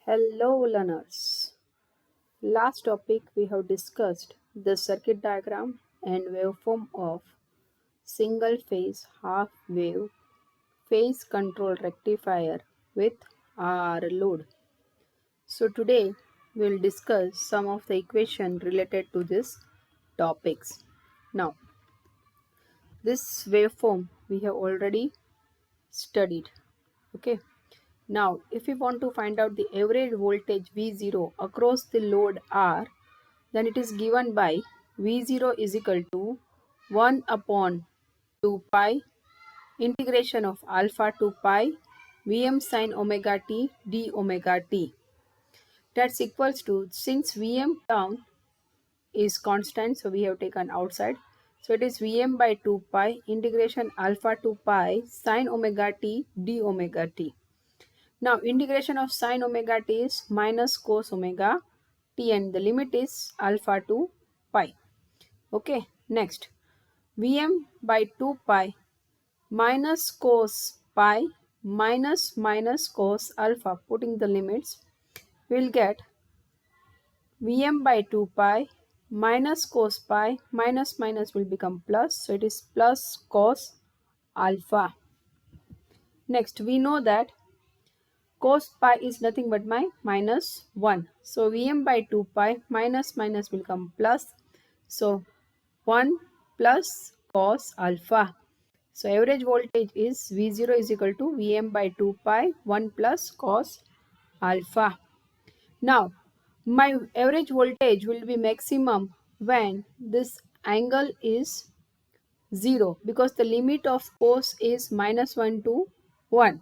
Hello learners. Last topic we have discussed the circuit diagram and waveform of single phase half wave phase control rectifier with R load. So today we will discuss some of the equation related to this topics. Now this waveform we have already studied. Okay. Now, if we want to find out the average voltage V0 across the load R, then it is given by V0 is equal to 1 upon 2 pi integration of alpha to pi Vm sin omega t d omega t. That's equals to, since Vm term is constant, so we have taken outside. So it is Vm by 2 pi integration alpha to pi sin omega t d omega t. Now integration of sine omega t is minus cos omega t and the limit is alpha to pi. Okay, next Vm by 2 pi minus cos pi minus cos alpha, putting the limits, we'll get Vm by 2 pi minus cos pi minus will become plus, so it is plus cos alpha. Next we know that cos pi is nothing but my minus 1. So Vm by 2 pi minus will come plus. So 1 plus cos alpha. So average voltage is V0 is equal to Vm by 2 pi 1 plus cos alpha. Now my average voltage will be maximum when this angle is 0, because the limit of cos is minus 1 to 1.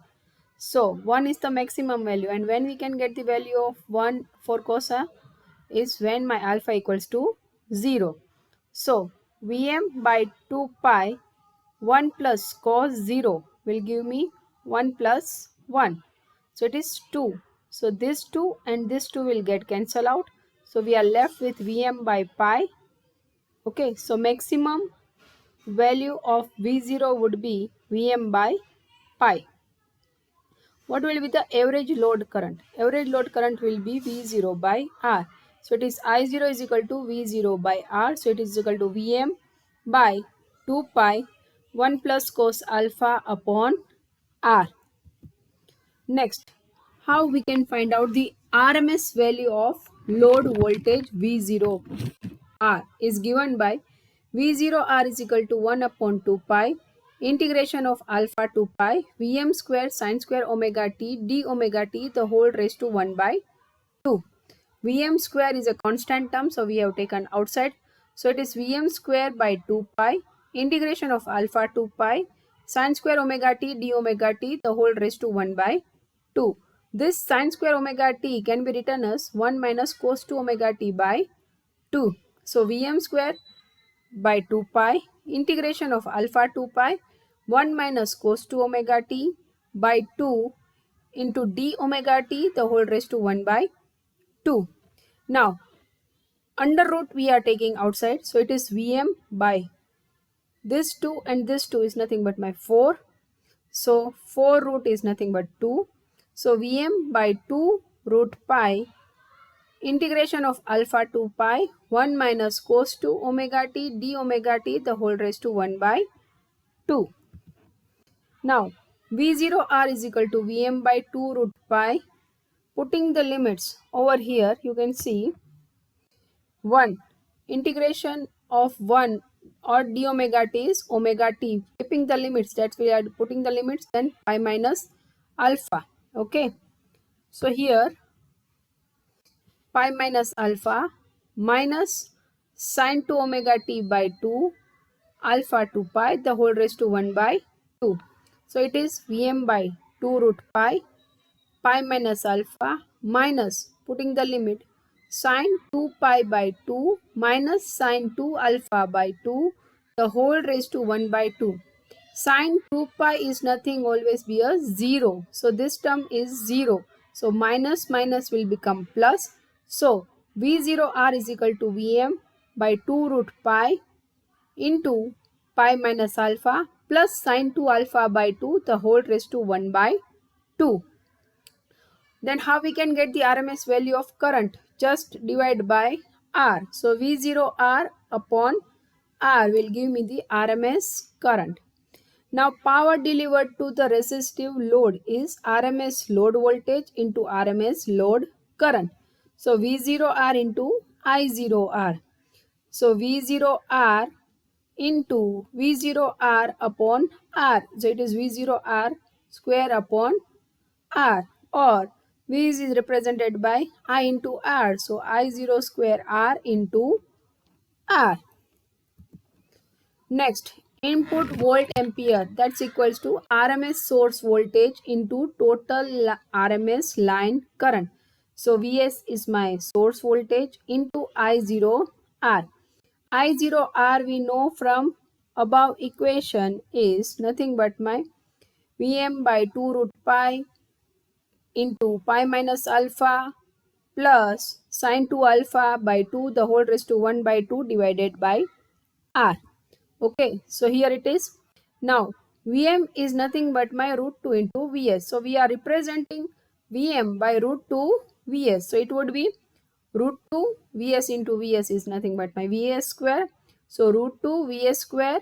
So 1 is the maximum value, and when we can get the value of 1 for cos is when my alpha equals to 0. So Vm by 2 pi 1 plus cos 0 will give me 1 plus 1. So it is 2. So this 2 and this 2 will get cancelled out. So we are left with Vm by pi. Okay, so maximum value of V0 would be Vm by pi. What will be the average load current? Average load current will be V0 by R. So it is I0 is equal to V0 by R. So it is equal to Vm by 2 pi 1 plus cos alpha upon R. Next, how we can find out the RMS value of load voltage V0 R is given by V0 R is equal to 1 upon 2 pi integration of alpha to pi Vm square sin square omega t d omega t the whole raised to 1 by 2. Vm square is a constant term, so we have taken outside. So it is Vm square by 2 pi integration of alpha to pi sin square omega t d omega t the whole raised to 1 by 2. This sin square omega t can be written as 1 minus cos 2 omega t by 2. So Vm square by 2 pi integration of alpha to pi 1 minus cos 2 omega t by 2 into d omega t the whole raised to 1 by 2. Now under root we are taking outside, so it is Vm by this 2 and this 2 is nothing but my 4. So 4 root is nothing but 2. So Vm by 2 root pi integration of alpha to pi 1 minus cos 2 omega t d omega t the whole raised to 1 by 2. Now V0 R is equal to Vm by 2 root pi. Putting the limits over here, you can see 1 integration of 1 or d omega t is omega t. Keeping the limits, that we are putting the limits, then pi minus alpha. Okay. So here pi minus alpha minus sin 2 omega t by 2 alpha to pi the whole raised to 1 by 2. So it is Vm by 2 root pi minus alpha minus, putting the limit, sin 2 pi by 2 minus sin 2 alpha by 2 the whole raised to 1 by 2. Sin 2 pi is nothing, always be a 0. So this term is 0. So minus will become plus. So V0 R is equal to Vm by 2 root pi into pi minus alpha plus sin 2 alpha by 2 the whole raised to 1 by 2. Then how we can get the RMS value of current? Just divide by R. So V0R upon R will give me the RMS current. Now power delivered to the resistive load is RMS load voltage into RMS load current. So V0R into I0R. So V0R into V0R upon R. So it is V0R square upon R, or V is represented by I into R. So I0 square R into R. Next, input volt ampere, that's equals to RMS source voltage into total RMS line current. So Vs is my source voltage into I0R. I0R we know from above equation is nothing but my Vm by 2 root pi into pi minus alpha plus sine 2 alpha by 2 the whole raised to 1 by 2 divided by R. Okay, so here it is. Now, Vm is nothing but my root 2 into Vs. So, we are representing Vm by root 2 Vs. So, it would be root 2 Vs into Vs is nothing but my Vs square. So, root 2 Vs square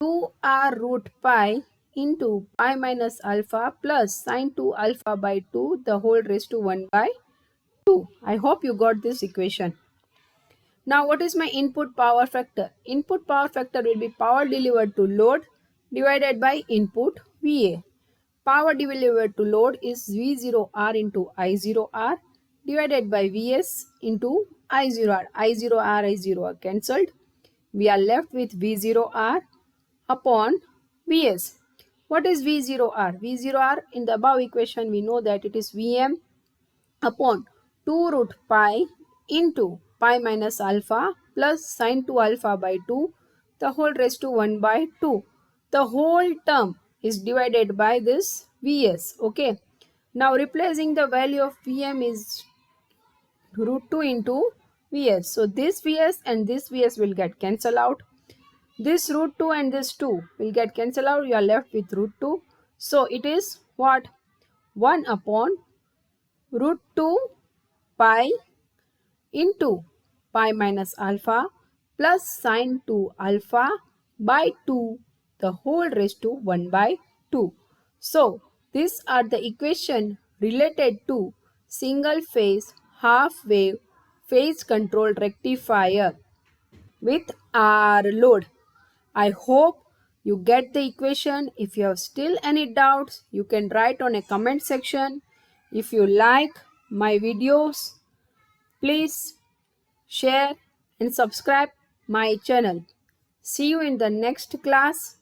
2R root pi into pi minus alpha plus sine 2 alpha by 2 the whole raised to 1 by 2. I hope you got this equation. Now what is my input power factor? Input power factor will be power delivered to load divided by input VA. Power delivered to load is V0R into I0R divided by Vs into I0R. I0R, I0 are cancelled. We are left with V0R upon Vs. What is V0R? V0R in the above equation we know that it is Vm upon 2 root pi into pi minus alpha plus sine 2 alpha by 2 the whole raised to 1 by 2. The whole term is divided by this Vs. Okay. Now replacing the value of Vm is root 2 into Vs. So this Vs and this Vs will get cancelled out. This root 2 and this 2 will get cancelled out. You are left with root 2. So it is what? 1 upon root 2 pi into pi minus alpha plus sine 2 alpha by 2 the whole raised to 1 by 2. So, these are the equation related to single phase half wave phase control rectifier with R load. I hope you get the equation. If you have still any doubts, you can write on a comment section. If you like my videos, please share and subscribe my channel. See you in the next class.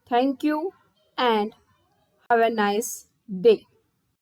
Thank you and have a nice day.